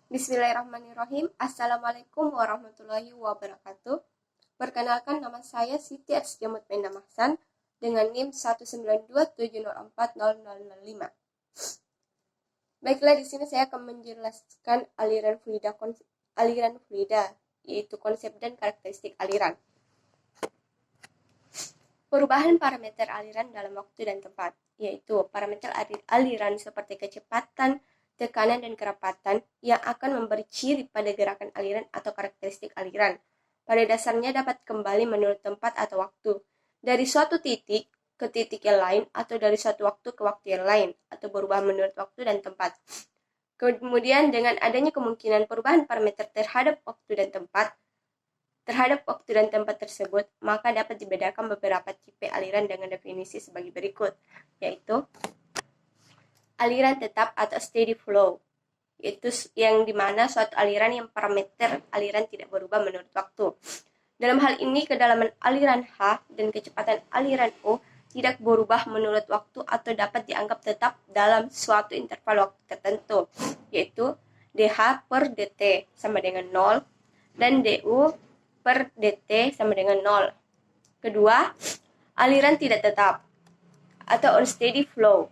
Bismillahirrahmanirrahim. Assalamualaikum warahmatullahi wabarakatuh. Perkenalkan, nama saya Siti Arsjamut Mahsan dengan NIM 192704005. Baiklah, di sini saya akan menjelaskan aliran fluida, yaitu konsep dan karakteristik aliran. Perubahan parameter aliran dalam waktu dan tempat, yaitu parameter aliran seperti kecepatan, tekanan, dan kerapatan yang akan memberi ciri pada gerakan aliran atau karakteristik aliran. Pada dasarnya dapat kembali menurut tempat atau waktu, dari suatu titik ke titik yang lain atau dari suatu waktu ke waktu yang lain, atau berubah menurut waktu dan tempat. Kemudian dengan adanya kemungkinan perubahan parameter terhadap waktu dan tempat tersebut, maka dapat dibedakan beberapa tipe aliran dengan definisi sebagai berikut, yaitu aliran tetap atau steady flow, yaitu yang dimana suatu aliran yang parameter aliran tidak berubah menurut waktu. Dalam hal ini, kedalaman aliran H dan kecepatan aliran O tidak berubah menurut waktu atau dapat dianggap tetap dalam suatu interval waktu tertentu, yaitu dH per dt sama dengan 0 dan du per dt sama dengan 0. Kedua, aliran tidak tetap atau unsteady flow.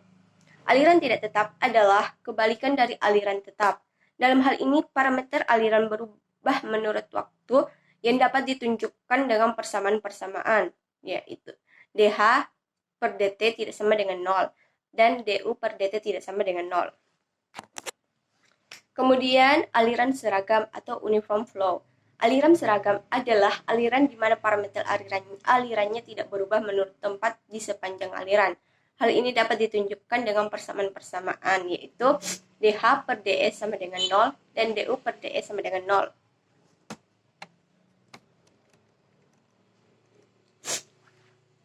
Aliran tidak tetap adalah kebalikan dari aliran tetap. Dalam hal ini, parameter aliran berubah menurut waktu yang dapat ditunjukkan dengan persamaan-persamaan, yaitu dH per dt tidak sama dengan 0 dan du per dt tidak sama dengan 0. Kemudian, aliran seragam atau uniform flow. Aliran seragam adalah aliran di mana parameter alirannya tidak berubah menurut tempat di sepanjang aliran. Hal ini dapat ditunjukkan dengan persamaan-persamaan, yaitu dH per ds sama dengan 0 dan du per ds sama dengan 0.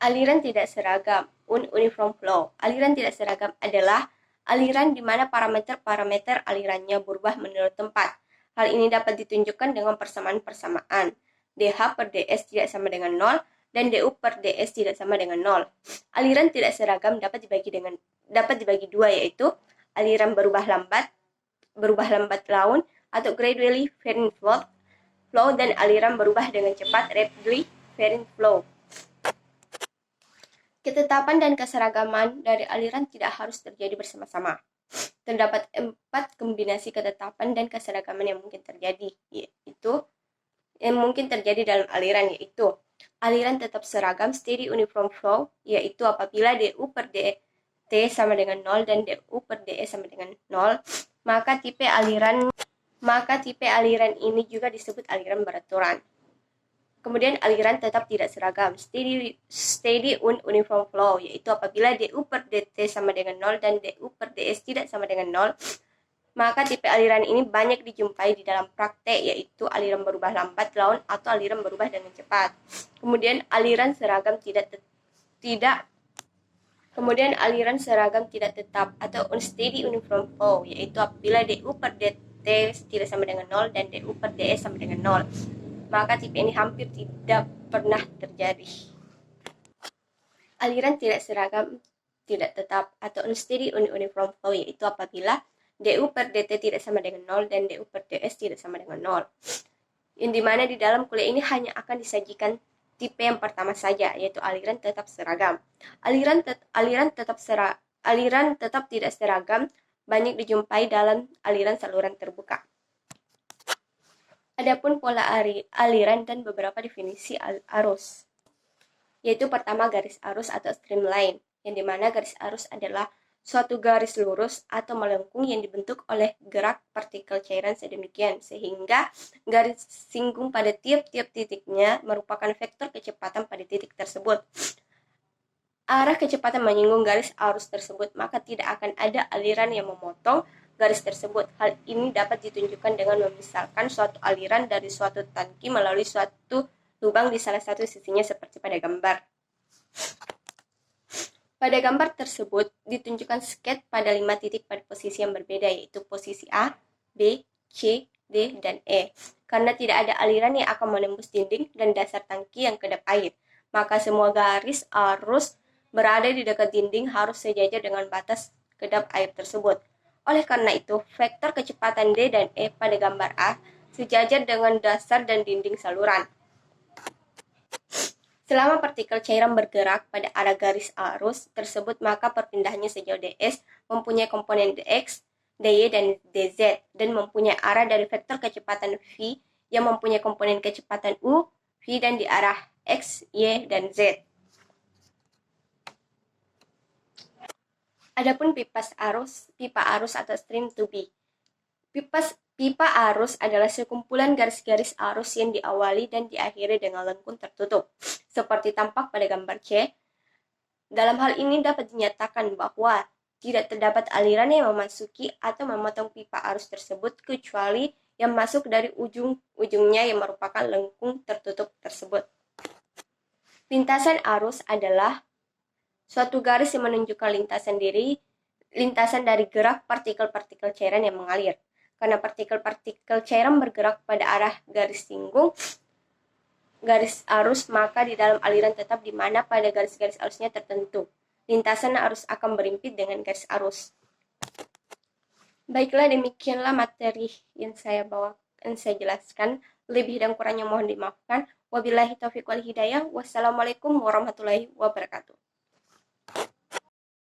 Aliran tidak seragam, uniform flow. Aliran tidak seragam adalah aliran di mana parameter alirannya berubah menurut tempat. Hal ini dapat ditunjukkan dengan persamaan-persamaan. dH per ds tidak sama dengan 0 dan du per ds tidak sama dengan 0. Aliran tidak seragam dapat dibagi dua, yaitu aliran berubah lambat laun atau gradually varying flow dan aliran berubah dengan cepat rapidly varying flow. Ketetapan dan keseragaman dari aliran tidak harus terjadi bersama-sama. Terdapat 4 kombinasi ketetapan dan keseragaman yang mungkin terjadi dalam aliran, yaitu aliran tetap seragam steady uniform flow, yaitu apabila du per dt sama dengan 0 dan du per ds sama dengan 0, maka tipe aliran ini juga disebut aliran beraturan. Kemudian aliran tetap tidak seragam steady uniform flow, yaitu apabila du per dt sama dengan 0 dan du per ds tidak sama dengan 0, maka tipe aliran ini banyak dijumpai di dalam praktek, yaitu aliran berubah lambat laun atau aliran berubah dengan cepat. Kemudian aliran seragam tidak tetap atau unsteady uniform flow, yaitu apabila du per dt tidak sama dengan 0 dan du per ds sama dengan 0, maka tipe ini hampir tidak pernah terjadi. Aliran tidak seragam tidak tetap atau unsteady uniform flow, yaitu apabila du per dt tidak sama dengan 0 dan du per ds tidak sama dengan 0. Yang dimana di dalam kuliah ini hanya akan disajikan tipe yang pertama saja, yaitu aliran tetap seragam. Aliran tetap tidak seragam banyak dijumpai dalam aliran saluran terbuka. Adapun pola aliran dan beberapa definisi arus, yaitu pertama garis arus atau streamline, yang dimana garis arus adalah suatu garis lurus atau melengkung yang dibentuk oleh gerak partikel cairan sedemikian sehingga garis singgung pada tiap-tiap titiknya merupakan vektor kecepatan pada titik tersebut. Arah kecepatan menyinggung garis arus tersebut, maka tidak akan ada aliran yang memotong garis tersebut. Hal ini dapat ditunjukkan dengan memisalkan suatu aliran dari suatu tangki melalui suatu lubang di salah satu sisinya seperti pada gambar. Pada gambar tersebut ditunjukkan sket pada 5 titik pada posisi yang berbeda, yaitu posisi A, B, C, D, dan E. Karena tidak ada aliran yang akan menembus dinding dan dasar tangki yang kedap air, maka semua garis arus berada di dekat dinding harus sejajar dengan batas kedap air tersebut. Oleh karena itu, vektor kecepatan D dan E pada gambar A sejajar dengan dasar dan dinding saluran. Selama partikel cairan bergerak pada arah garis arus tersebut, maka perpindahannya sejauh ds mempunyai komponen dx, dy, dan dz, dan mempunyai arah dari vektor kecepatan v yang mempunyai komponen kecepatan u, v, dan di arah x, y, dan z. Adapun pipa arus atau stream to be. Pipa arus adalah sekumpulan garis-garis arus yang diawali dan diakhiri dengan lengkung tertutup, seperti tampak pada gambar C. Dalam hal ini dapat dinyatakan bahwa tidak terdapat aliran yang memasuki atau memotong pipa arus tersebut kecuali yang masuk dari ujung-ujungnya yang merupakan lengkung tertutup tersebut. Lintasan arus adalah suatu garis yang menunjukkan lintasan dari gerak partikel-partikel cairan yang mengalir. Karena partikel-partikel cairan bergerak pada arah garis singgung garis arus, maka di dalam aliran tetap di mana pada garis-garis arusnya tertentu, lintasan arus akan berimpit dengan garis arus. Baiklah, demikianlah materi yang saya jelaskan. Lebih dan kurangnya mohon dimaafkan. Wabillahi taufiq wal hidayah. Wassalamualaikum warahmatullahi wabarakatuh.